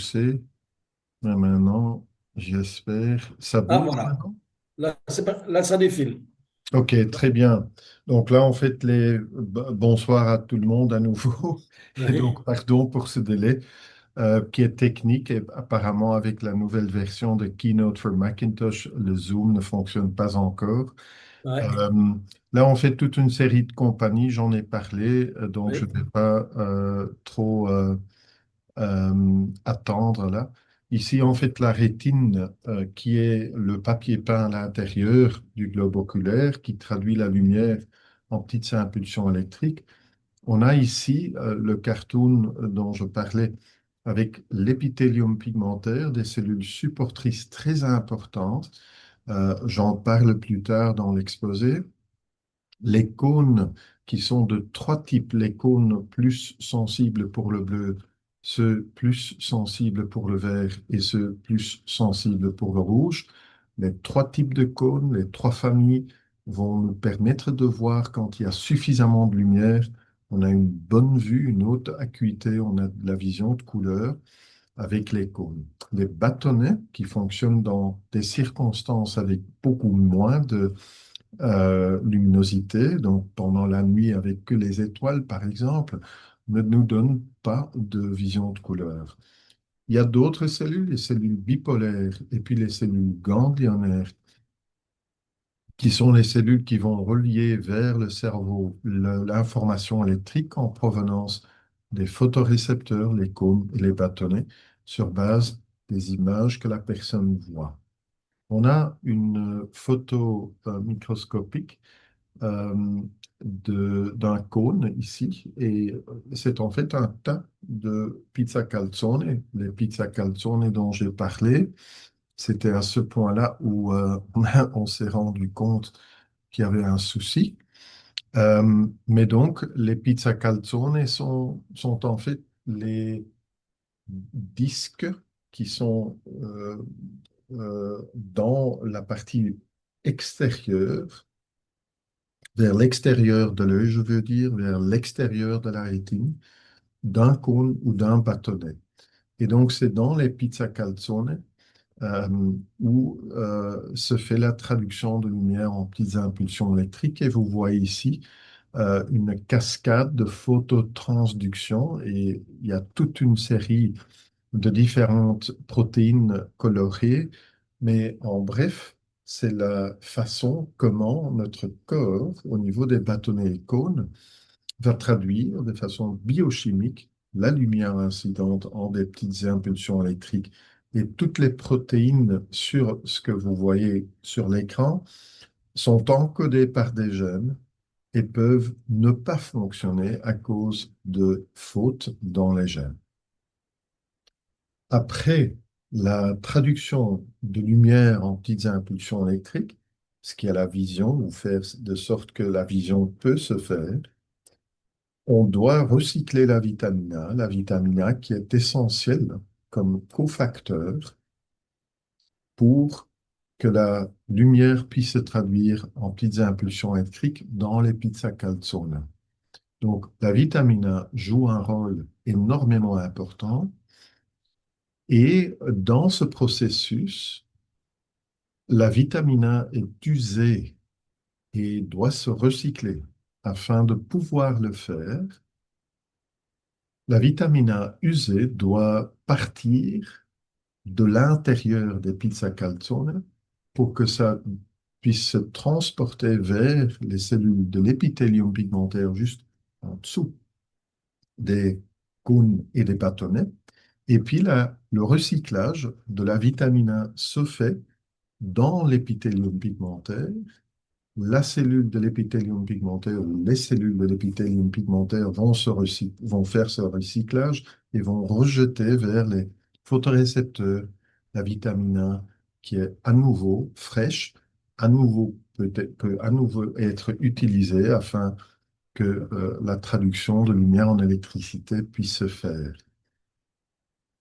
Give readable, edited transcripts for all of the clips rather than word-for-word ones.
C'est maintenant, j'espère. Ça Ah, bouge voilà. maintenant? Là, là, ça défile. Ok, très bien. Donc là, en fait, bonsoir à tout le monde à nouveau. Et Oui, donc, pardon pour ce délai qui est technique. Et apparemment, avec la nouvelle version de Keynote for Macintosh, le Zoom ne fonctionne pas encore. ouais, Euh, Là, on fait toute une série de compagnies, j'en ai parlé, donc je oui, ne vais pas trop attendre là. Ici, en fait, la rétine, qui est le papier peint à l'intérieur du globe oculaire, qui traduit la lumière en petites impulsions électriques. On a ici le cartoon dont je parlais avec l'épithélium pigmentaire, des cellules supportrices très importantes. J'en parle plus tard dans l'exposé. Les cônes qui sont de trois types, les cônes plus sensibles pour le bleu, ceux plus sensibles pour le vert et ceux plus sensibles pour le rouge. Les trois types de cônes, les trois familles vont nous permettre de voir quand il y a suffisamment de lumière, on a une bonne vue, une haute acuité, on a de la vision de couleur avec les cônes. Les bâtonnets qui fonctionnent dans des circonstances avec beaucoup moins de luminosité, donc pendant la nuit avec que les étoiles, par exemple, ne nous donnent pas de vision de couleur. Il y a d'autres cellules, les cellules bipolaires et puis les cellules ganglionnaires, qui sont les cellules qui vont relier vers le cerveau l'information électrique en provenance des photorécepteurs, les cônes et les bâtonnets, sur base des images que la personne voit. On a une photo microscopique euh, d'un cône ici, et c'est en fait un tas de pizza calzone. Les pizza calzone dont j'ai parlé, c'était à ce point-là où on s'est rendu compte qu'il y avait un souci. Mais donc, les pizza calzone sont en fait les disques qui sont dans la partie extérieure, vers l'extérieur de l'œil, je veux dire, vers l'extérieur de la rétine, d'un cône ou d'un bâtonnet. Et donc, c'est dans les pizza calzone où se fait la traduction de lumière en petites impulsions électriques. Et vous voyez ici une cascade de phototransduction et il y a toute une série de différentes protéines colorées. Mais en bref, c'est la façon comment notre corps, au niveau des bâtonnets et cônes, va traduire de façon biochimique la lumière incidente en des petites impulsions électriques. Et toutes les protéines sur ce que vous voyez sur l'écran sont encodées par des gènes et peuvent ne pas fonctionner à cause de fautes dans les gènes. Après la traduction de lumière en petites impulsions électriques, ce qui est la vision, ou faire de sorte que la vision peut se faire, on doit recycler la vitamine A qui est essentielle comme cofacteur pour que la lumière puisse se traduire en petites impulsions électriques dans les pizzas calzone. Donc, la vitamine A joue un rôle énormément important et dans ce processus, la vitamine A est usée et doit se recycler. Afin de pouvoir le faire, la vitamine A usée doit partir de l'intérieur des pizzas calzone pour que ça puisse se transporter vers les cellules de l'épithélium pigmentaire juste en dessous des cônes et des bâtonnets. Et puis là, le recyclage de la vitamine A se fait dans l'épithélium pigmentaire. La cellule de l'épithélium pigmentaire ou les cellules de l'épithélium pigmentaire vont faire ce recyclage et vont rejeter vers les photorécepteurs la vitamine A qui est à nouveau fraîche, à nouveau peut à nouveau être utilisée afin que la traduction de lumière en électricité puisse se faire.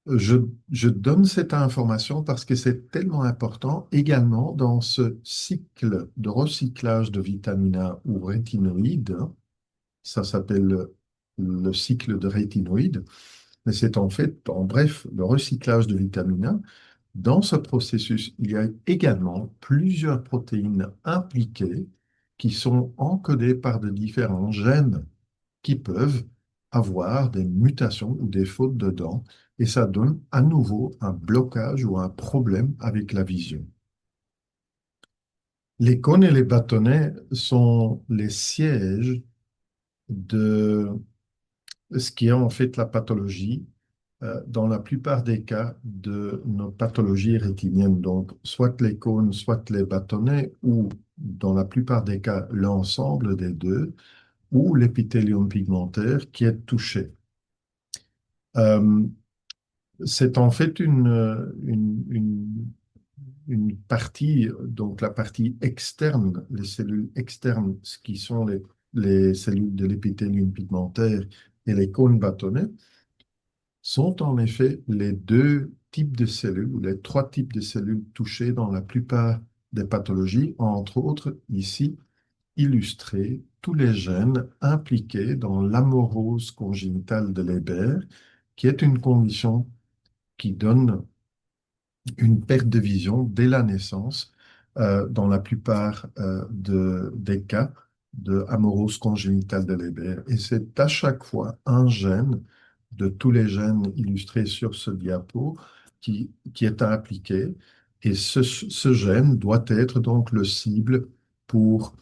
Je, je donne cette information parce que c'est tellement important également dans ce cycle de recyclage de vitamine A ou rétinoïdes. Ça s'appelle le cycle de rétinoïdes. Mais c'est en fait, en bref, le recyclage de vitamine A. Dans ce processus, il y a également plusieurs protéines impliquées qui sont encodées par de différents gènes qui peuvent avoir des mutations ou des fautes dedans, et ça donne à nouveau un blocage ou un problème avec la vision. Les cônes et les bâtonnets sont les sièges de ce qui est en fait la pathologie dans la plupart des cas de nos pathologies rétiniennes. Donc, soit les cônes, soit les bâtonnets, ou dans la plupart des cas, l'ensemble des deux, ou l'épithélium pigmentaire qui est touché. Euh, c'est en fait une partie, donc la partie externe, les cellules externes, ce qui sont les cellules de l'épithélium pigmentaire et les cônes bâtonnets, sont en effet les deux types de cellules ou les trois types de cellules touchées dans la plupart des pathologies, entre autres ici illustrés tous les gènes impliqués dans l'amorose congénitale de Leber, qui est une condition qui donne une perte de vision dès la naissance dans la plupart des cas de amorose congénitale de Leber. Et c'est à chaque fois un gène de tous les gènes illustrés sur ce diapo qui est impliqué. Et ce gène doit être donc le cible pour